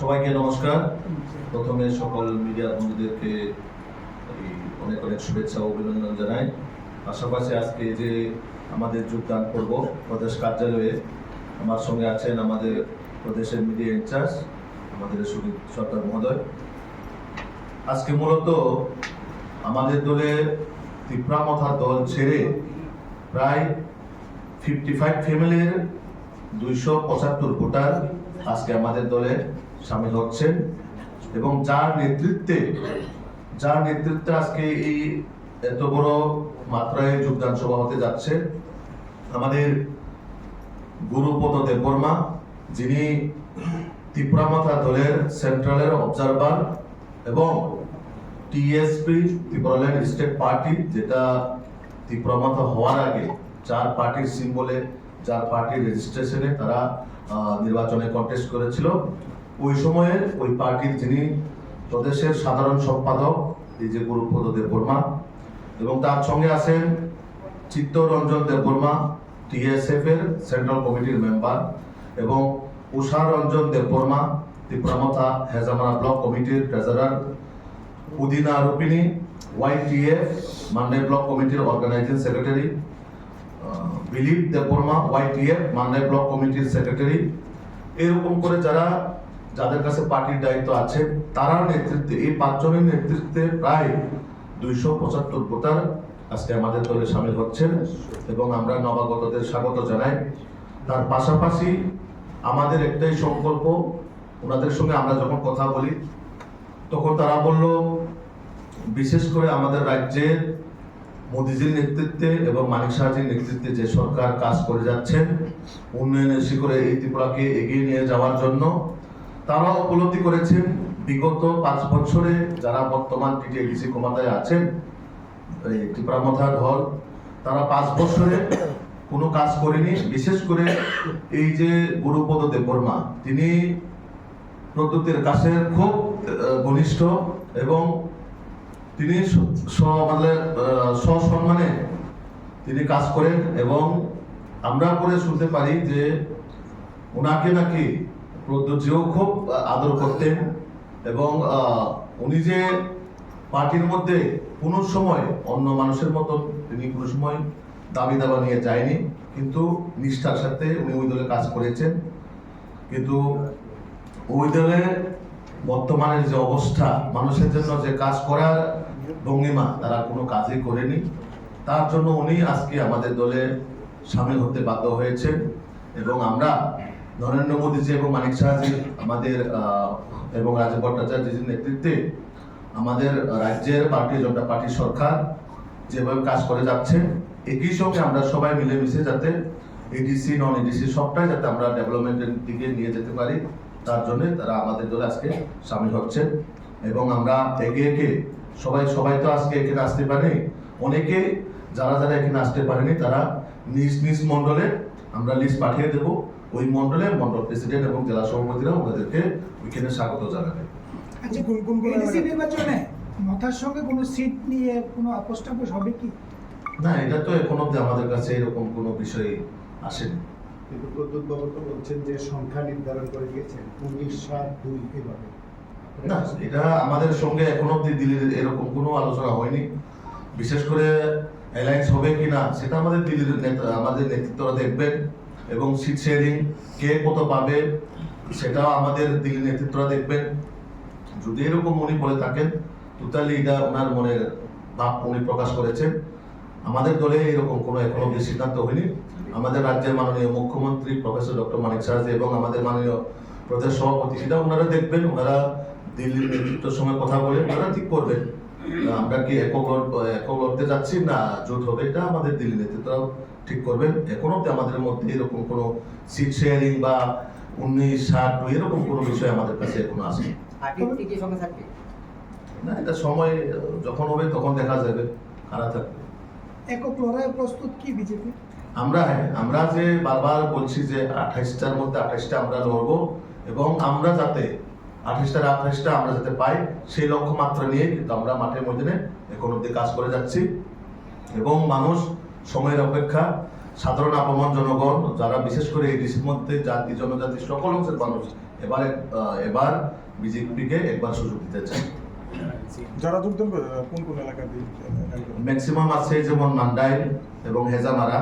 সবাইকে নমস্কার। প্রথমে সকল মিডিয়া বন্ধুদেরকে অনেক অনেক শুভেচ্ছা ও অভিনন্দন জানাই। পাশাপাশি আজকে যে আমাদের যোগদান করব প্রদেশ কার্যালয়ে, আমার সঙ্গে আছেন আমাদের প্রদেশের মিডিয়া ইনচার্জ আমাদের সুদীপ সরকার মহোদয়। আজকে মূলত আমাদের দলের তিপ্রামথা দল ছেড়ে প্রায় 55 ফ্যামিলির 275 ভোটার আজকে আমাদের দলে সামিল হচ্ছেন এবং যার নেতৃত্বে আজকে এই এত বড় মাত্রায় যোগদান সভা হতে যাচ্ছে আমাদের গুরুপদ দেববর্মা, যিনি তিপ্রামথা দলের সেন্ট্রালের অবজারভার এবং টিএসপি ত্রিপুরাল্যান্ড স্টেট পার্টি, যেটা তিপ্রামথা হওয়ার আগে যার পার্টির সিম্বলে যার পার্টির রেজিস্ট্রেশনে তারা নির্বাচনে কন্টেস্ট করেছিল, ওই সময়ে ওই পার্টির যিনি প্রদেশের সাধারণ সম্পাদক এই যে গুরুপদ দেববর্মা, এবং তার সঙ্গে আছেন চিত্তরঞ্জন দেববর্মা, টিএসএফ এর সেন্ট্রাল কমিটির মেম্বার, এবং উষা রঞ্জন দেববর্মা, তিপ্রামথা হেজামারা ব্লক কমিটির treasurer, Udina Rupini, YTF Mandai block কমিটির organizing secretary, Bilip Debbarma, YTF Mandai block কমিটির সেক্রেটারি। এরকম করে যাদের কাছে পার্টির দায়িত্ব আছে তারা নেতৃত্বে, এই 5 জনের নেতৃত্বে প্রায় 275 ভোটার আজকে আমাদের দলে সামিল হচ্ছেন এবং আমরা নবাগতদের স্বাগত জানাই। তার পাশাপাশি আমাদের একটাই সংকল্প, ওনাদের সঙ্গে আমরা যখন কথা বলি তখন তারা বলল, বিশেষ করে আমাদের রাজ্যের মোদিজির নেতৃত্বে এবং মানিক সাহাজির নেতৃত্বে যে সরকার কাজ করে যাচ্ছেন উন্নয়নের শিখরে এই ত্রিপুরাকে এগিয়ে নিয়ে যাওয়ার জন্য, তারা উপলব্ধি করেছেন বিগত 5 বছরে যারা বর্তমান টিটিআইডিসি ক্ষমতায় আছেন এই তিপ্রামথা দল, তারা 5 বছরে কোনো কাজ করেনি। বিশেষ করে এই যে গুরুপদ দেববর্মা, তিনি প্রদ্যুতের কাছে খুব ঘনিষ্ঠ এবং তিনি সসম্মানে তিনি কাজ করেন এবং আমরা পরে শুনতে পারি যে ওনাকে নাকি প্রদ্যুৎজিও খুব আদর করতেন এবং উনি যে পার্টির মধ্যে কোনো সময় অন্য মানুষের মতন তিনি কোনো সময় দাবি দাবা নিয়ে যায়নি, কিন্তু নিষ্ঠার সাথে উনি ওই দলে কাজ করেছেন। কিন্তু ওই দলে বর্তমানের যে অবস্থা, মানুষের জন্য যে কাজ করার ভঙ্গিমা, তারা কোনো কাজই করেনি। তার জন্য উনি আজকে আমাদের দলে সামিল হতে বাধ্য হয়েছেন এবং আমরা নরেন্দ্র মোদীজি এবং মানিক সাহাজি আমাদের এবং রাজীব ভট্টাচার্যের নেতৃত্বে আমাদের রাজ্যের ভারতীয় জনতা পার্টি সরকার যেভাবে কাজ করে যাচ্ছে, একই সঙ্গে আমরা সবাই মিলেমিশে যাতে এডিসি নন এডিসি সবটাই যাতে আমরা ডেভেলপমেন্টের দিকে নিয়ে যেতে পারি, তার জন্য তারা আমাদের দলে আজকে সামিল হচ্ছেন এবং আমরা একে একে সবাই তো আজকে এখানে আসতে পারেনি, অনেকে যারা এখানে আসতে পারেনি তারা নিজ নিজ মন্ডলে আমরা লিস্ট পাঠিয়ে দেব, ওই মন্ডল প্রেসিডেন্ট এবং জেলা সভাপতিরা ওনাদেরকে ওইখানে স্বাগত জানাবে। আচ্ছা, এডিসি নির্বাচনে মাথার সঙ্গে কোনো সিট নিয়ে কোনো আপোষ হবে কি? না, এটা তো এখন অব্দি আমাদের কাছে এরকম কোনো বিষয় আসেনি। কিন্তু প্রদ্যুৎ বাবু তো বলছেন যে সংখ্যা নির্ধারণ করে দিয়েছেন 19-7-2 এভাবে। না, এটা আমাদের সঙ্গে এখন অব্দি দিল্লির এরকম কোনো আলোচনা হয়নি। বিশেষ করে অ্যালায়েন্স হবে কিনা সেটা আমাদের দিল্লির আমাদের নেতৃত্বরা দেখবেন এবং সিট শেয়ারিং কে কত পাবে সেটাও আমাদের দিল্লির নেতৃত্বরা দেখবেন। যদি এরকম উনি বলে থাকেন টোটালি এটা ওনার মনের ভাব উনি প্রকাশ করেছেন। আমাদের দলে এরকম কোনো এখনো সিদ্ধান্ত হয়নি। আমাদের রাজ্যের মাননীয় মুখ্যমন্ত্রী প্রফেসর ডক্টর মানিক সাহাজি এবং আমাদের মাননীয় প্রদেশ সভাপতি, এটা ওনারা দেখবেন, ওনারা দিল্লির নেতৃত্বের সঙ্গে কথা বলে ওনারা ঠিক করবেন আমরা কি একক লড়তে যাচ্ছি না জোট হবে, এটা আমাদের দিল্লি নেতৃত্বরাও ঠিক করবেন। এখন অব্দি আমাদের মধ্যে এরকম কোনো সিট শেয়ারিং বা 19-7-2 এরকম কোনো বিষয় আমাদের কাছে এখনো আসেনি। না, এটা সময় যখন হবে তখন দেখা যাবে কারা থাকবে। একক লড়াই প্রস্তুত কি বিজেপি? আমরা যে বারবার বলছি যে 28টার মধ্যে 28টা আমরা লড়বো এবং আমরা যাতে 28টা আমরা যাতে পাই সেই লক্ষ্য মাত্রা নিয়ে কিন্তু আমরা মাঠের ময়দানে এখন অব্দি কাজ করে যাচ্ছি এবং মানুষ সময়ের অপেক্ষা, সাধারণ আপামর জনগণ যারা বিশেষ করে এই দেশের মধ্যে জাতি জনজাতি সকল অংশের মানুষ এবার বিজেপিকে একবার সুযোগ দিতে চাই। যারা যোগদান করে কোন কোন এলাকা দিয়ে ম্যাক্সিমাম আছে যেমন নান্দাইল এবং হেজামারা,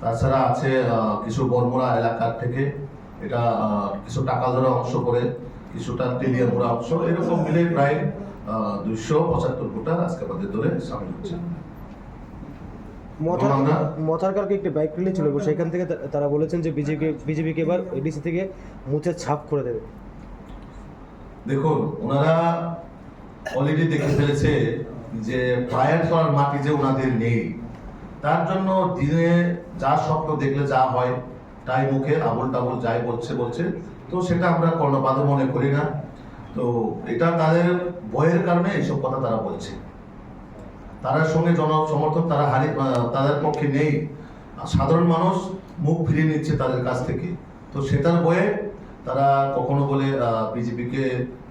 তাছাড়া আছে কিছু বর্মরা এলাকার থেকে, এটা কিছু টাকা ধরা অংশ করে, কিছুটা তেলিয়ামুড়া অংশ, এরকম মিলে প্রায় 275 ভোটার আজকে আমাদের দলে সামিল হচ্ছে। মথারকারকে একটি বাইক র্যালি ছিল এবং সেখান থেকে তারা বলেছেন যে বিজেপিকে এবার এডিসি থেকে মুছে ছাপ করে দেবে। দেখুন, ওনারা অলরেডি দেখে ফেলেছে যে ফায়ার করার মাটি যে ওনাদের নেই, তার জন্য দিনে যা স্বপ্ন দেখলে যা হয় তাই মুখে আবল টাবল যাই বলছে, তো সেটা আমরা কর্ণপাতও মনে করি না। তো এটা তাদের ভয়ের কারণে এইসব কথা তারা বলছে। তার সঙ্গে জনসমর্থন তাদের পক্ষে নেই, সাধারণ মানুষ মুখ ফিরিয়ে নিচ্ছে তাদের কাছ থেকে। তো সেটার ভয়ে তারা কখনো বলে বিজেপিকে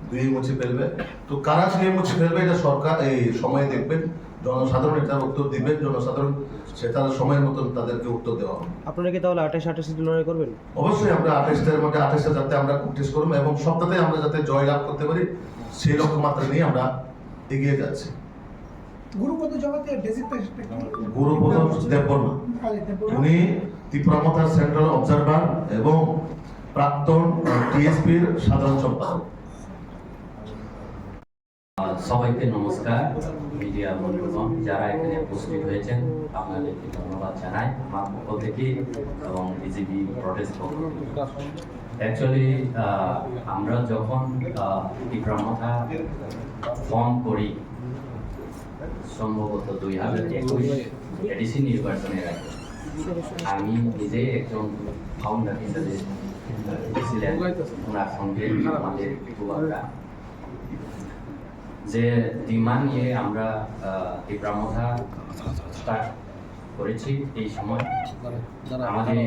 দুই মুছে ফেলবে। তো কারা ছুঁয়ে মুছে ফেলবে এটা সরকার এই সময়ে দেখবেন, জনসাধারণ এটার উত্তর দিবেন, জনসাধারণ সেটার সময়ের মতন তাদেরকে উত্তর দেওয়া হবে। আপনারা কি তাহলে 28 সিট লড়াই করবেন? অবশ্যই আমরা 28টার মধ্যে 28টা যাতে আমরা টেস্ট করবো এবং সবটাতে আমরা যাতে জয় লাভ করতে পারি সেই লক্ষ্যমাত্রা নিয়ে আমরা এগিয়ে যাচ্ছি। গুরুপদ জগতের ডেজিগনেশনটা কি? গুরুপদ দেববর্মা, উনি ত্রিপুরা সেন্ট্রাল অবজারভার এবং প্রাক্তন টিএসপির সাধারণ সম্পাদক। সবাইকে নমস্কার। মিডিয়া বন্ধুগণ যারা এখানে উপস্থিত হয়েছেন আপনাদেরকে ধন্যবাদ জানাই আমার পক্ষ থেকে এবং বিজেপি প্রটেস্ট পক্ষ থেকে। অ্যাকচুয়ালি আমরা যখন ত্রিপুরা ফর্ম করি সম্ভবত 2021 এডিসি নির্বাচনের আগে, আমি নিজে একজন ফাউন্ডার হিসেবে ছিলেন ওনার সঙ্গে আমাদের যুবকরা যে ডিমান্ড নিয়ে আমরা ত্রিপুরা স্টার্ট করেছি। এই সময় আমাদের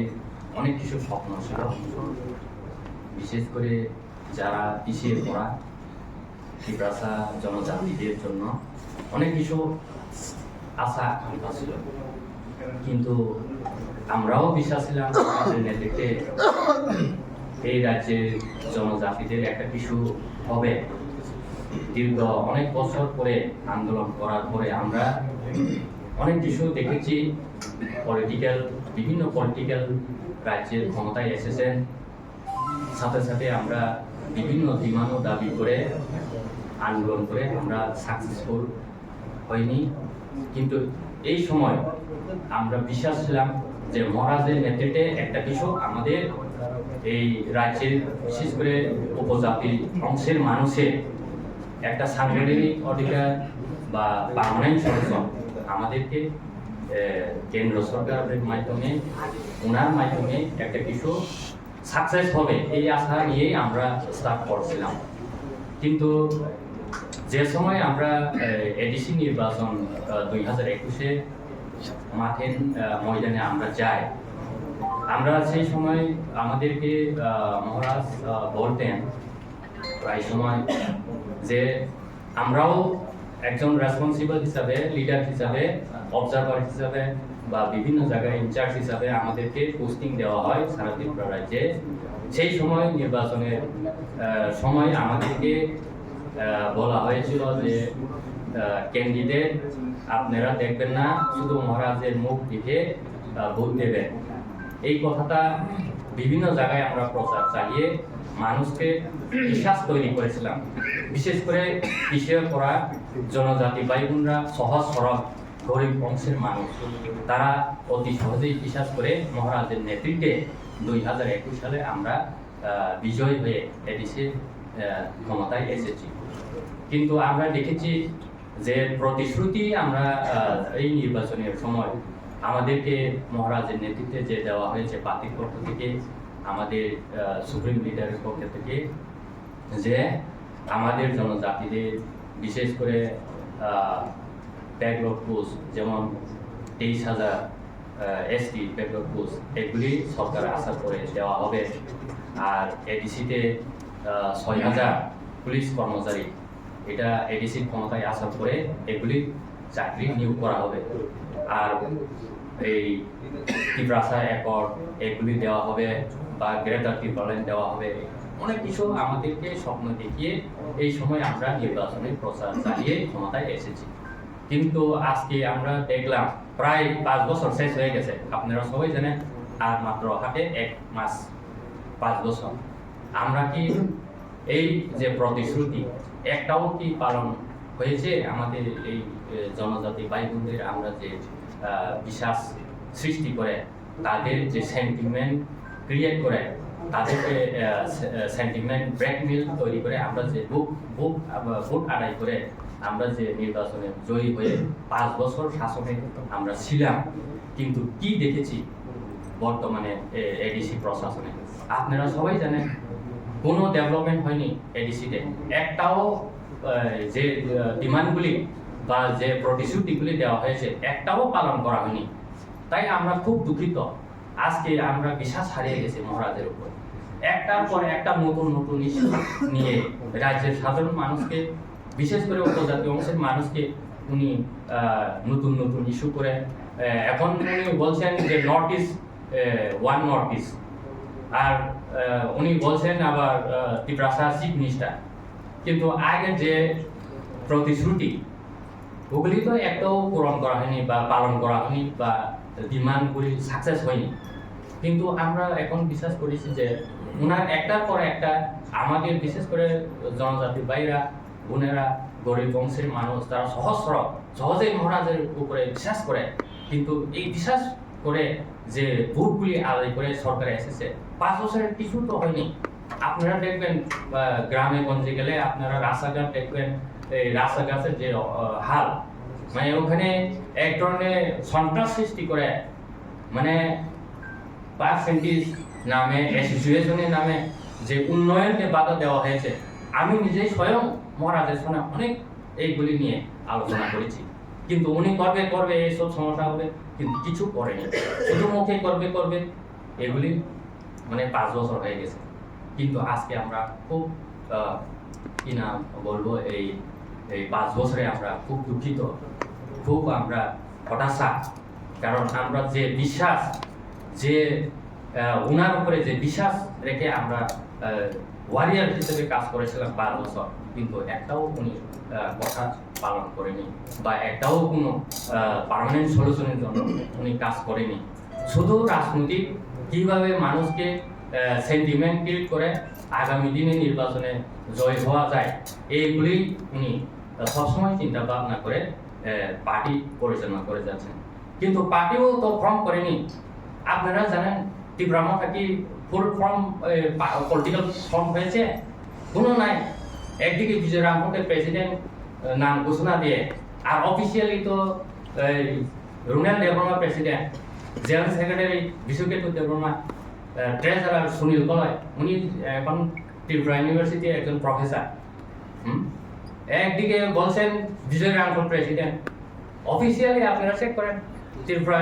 অনেক কিছু স্বপ্ন ছিল, বিশেষ করে যারা পিছিয়ে পড়া ত্রিপুরা জনজাতিদের জন্য অনেক কিছু আশা আকাঙ্ক্ষা ছিল। কিন্তু আমরাও বিশ্বাস ছিলাম আমাদের নেতৃত্বে এই রাজ্যের জনজাতিদের একটা কিছু হবে। দীর্ঘ অনেক বছর পরে আন্দোলন করার পরে আমরা অনেক কিছু দেখেছি। বিভিন্ন পলিটিক্যাল রাজ্যের ক্ষমতায় এসেছেন, সাথে সাথে আমরা বিভিন্ন ডিমান্ড দাবি করে আন্দোলন করে আমরা সাকসেসফুল হইনি। কিন্তু এই সময় আমরা বিশ্বাস ছিলাম যে মহারাজের নেতৃত্বে একটা কিছু আমাদের এই রাজ্যের বিশেষ করে উপজাতি অংশের মানুষের একটা সাংবিধানিক অধিকার বা পার্মানেন্ট সলিউশন আমাদেরকে কেন্দ্র সরকারের মাধ্যমে ওনার মাধ্যমে একটা কিছু সাকসেস হবে এই আশা নিয়েই আমরা স্টার্ট করছিলাম। কিন্তু যে সময় আমরা এডিসি নির্বাচন 2021-এ মাঠের ময়দানে আমরা যাই, আমরা সেই সময় আমাদেরকে মহারাজ বলতেন প্রায় সময় যে আমরাও একজন রেসপন্সিবল হিসাবে, লিডার হিসাবে, অবজারভার হিসাবে বা বিভিন্ন জায়গায় ইনচার্জ হিসাবে আমাদেরকে পোস্টিং দেওয়া হয় সারা ত্রিপুরা রাজ্যে। সেই সময় নির্বাচনের সময় আমাদেরকে বলা হয়েছিল যে ক্যান্ডিডেট আপনারা দেখবেন না, শুধু মহারাজের মুখ দেখে ভোট দেবেন। এই কথাটা বিভিন্ন জায়গায় আমরা প্রচার চালিয়ে মানুষকে বিশ্বাস তৈরি করেছিলাম। বিশেষ করে পিছিয়ে পড়া জনজাতি ভাই বোনরা, সহজ সরল গরিব অংশের মানুষ, তারা অতি সহজেই বিশ্বাস করে মহারাজের নেতৃত্বে 2021 সালে আমরা বিজয় হয়ে এডিসি ক্ষমতায় এসেছি। কিন্তু আমরা দেখেছি যে প্রতিশ্রুতি আমরা এই নির্বাচনের সময় আমাদেরকে মহারাজের নেতৃত্বে যে দেওয়া হয়েছে পার্টির পক্ষ থেকে, আমাদের সুপ্রিম লিডারের পক্ষ থেকে, যে আমাদের জনজাতিদের বিশেষ করে ব্যাকলগ পোস্ট যেমন 23,000 এসটি ব্যাকলগ পোস্ট এগুলি সরকার আশা করে দেওয়া হবে। আর এডিসিতে 6,000 পুলিশ কর্মচারী, এটা এডিসির ক্ষমতায় আসার পরে এগুলি চাকরি নিয়োগ করা হবে। আর এই ত্রিপুরা অ্যাকর্ড এগুলি দেওয়া হবে বা গ্রেটার ত্রিপুরা লাইন দেওয়া হবে। অনেক কিছু আমাদেরকে স্বপ্ন দেখিয়ে এই সময় আমরা নির্বাচনের প্রচার চালিয়ে ক্ষমতায় এসেছি। কিন্তু আজকে আমরা দেখলাম প্রায় 5 বছর শেষ হয়ে গেছে, আপনারা সবাই জানেন, আর মাত্র হাতে 1 মাস 5 বছর। আমরা কি এই যে প্রতিশ্রুতি একটাও কি পালন হয়েছে? আমাদের এই জনজাতি ভাই বোনদের আমরা যে বিশ্বাস সৃষ্টি করে, তাদের যে সেন্টিমেন্ট ক্রিয়েট করে, তাদেরকে সেন্টিমেন্ট ব্ল্যাকমেল তৈরি করে আমরা যে ভোট আদায় করে আমরা যে নির্বাচনে জয়ী হয়ে 5 বছর শাসনে আমরা ছিলাম, কিন্তু কি দেখেছি বর্তমানে এডিসি প্রশাসনে? আপনারা সবাই জানেন কোনো ডেভেলপমেন্ট হয়নি এডিসিতে। একটাও যে ডিমান্ডগুলি বা যে প্রতিশ্রুতিগুলি দেওয়া হয়েছে একটাও পালন করা হয়নি। তাই আমরা খুব দুঃখিত। আজকে আমরা বিশ্বাস হারিয়ে গেছি মহারাজের উপর। একটার পর একটা নতুন নতুন ইস্যু নিয়ে রাজ্যের সাধারণ মানুষকে, বিশেষ করে উপজাতি অংশের মানুষকে উনি নতুন নতুন ইস্যু করে এখন উনি বলছেন যে north east one north east, আর উনি বলছেন আবার ত্রিপুরা চিফ মিনিস্টার। কিন্তু আগে যে প্রতিশ্রুতি ওগুলি তো একটাও পূরণ করা হয়নি বা পালন করা হয়নি বা ডিমান্ডগুলি সাকসেস হয়নি। কিন্তু আমরা এখন বিশ্বাস করেছি যে ওনার একটার পর একটা আমাদের বিশেষ করে জনজাতির ভাইরা বোনেরা গরিব বংশের মানুষ তারা সহজেই মহারাজের উপরে বিশ্বাস করে। কিন্তু এই বিশ্বাস করে যে ভোটগুলি আদায় করে সরকারে এসেছে 5 বছরের কিছু তো হয়নি। আপনারা দেখবেন গ্রামে গঞ্জে গেলে আপনারা রাস্তাঘাট দেখবেন, এই রাস্তাঘাটের যে হাল, মানে ওখানে এক ধরনের সন্ত্রাস সৃষ্টি করে, মানে পার্সেন্টেজ নামে অ্যাসোসিয়েশনের নামে যে উন্নয়নকে বাধা দেওয়া হয়েছে। আমি নিজেই স্বয়ং মহারাজের সঙ্গে অনেক এইগুলি নিয়ে আলোচনা করেছি, কিন্তু উনি করবে এইসব সমস্যা হবে, কিন্তু কিছু করেনি। শুধু মুখে করবে এগুলি মানে 5 বছর হয়ে গেছে। কিন্তু আজকে আমরা খুব কি না বলবো, এই 5 বছরে আমরা খুব দুঃখিত, খুব আমরা হতাশা। কারণ আমরা যে বিশ্বাস, যে ওনার উপরে যে বিশ্বাস রেখে আমরা ওয়ারিয়ার হিসেবে কাজ করেছিলাম 5 বছর, কিন্তু একটাও উনি কথা পালন করেনি বা একটাও কোনো পার্মানেন্ট সলিউশনের জন্য উনি কাজ করেনি। শুধু রাজনৈতিক কিভাবে মানুষকে সেন্টিমেন্ট ক্রিয়েট করে আগামী দিনে নির্বাচনে জয় হওয়া যায়, এইগুলি উনি সবসময় চিন্তা ভাবনা করে পার্টি পরিচালনা করে যাচ্ছেন। কিন্তু পার্টিও তো ফর্ম করেনি। আপনারা জানেন ত্রিপুরা কি ফুল ফর্ম পলিটিক্যাল ফর্ম হয়েছে? কোনো নাই। একদিকে বিজয় রামপুরের প্রেসিডেন্ট নাম ঘোষণা দিয়ে, আর অফিসিয়ালি তো Runal Debbarma president, general secretary Biswaketu Debbarma, treasurer Sunil Kalai, উনি এখন ত্রিপুরা ইউনিভার্সিটির একজন প্রফেসর। একদিকে বলছেন বিজয় রামপুর প্রেসিডেন্ট, অফিসিয়ালি আপনারা চেক করেন ত্রিপুরা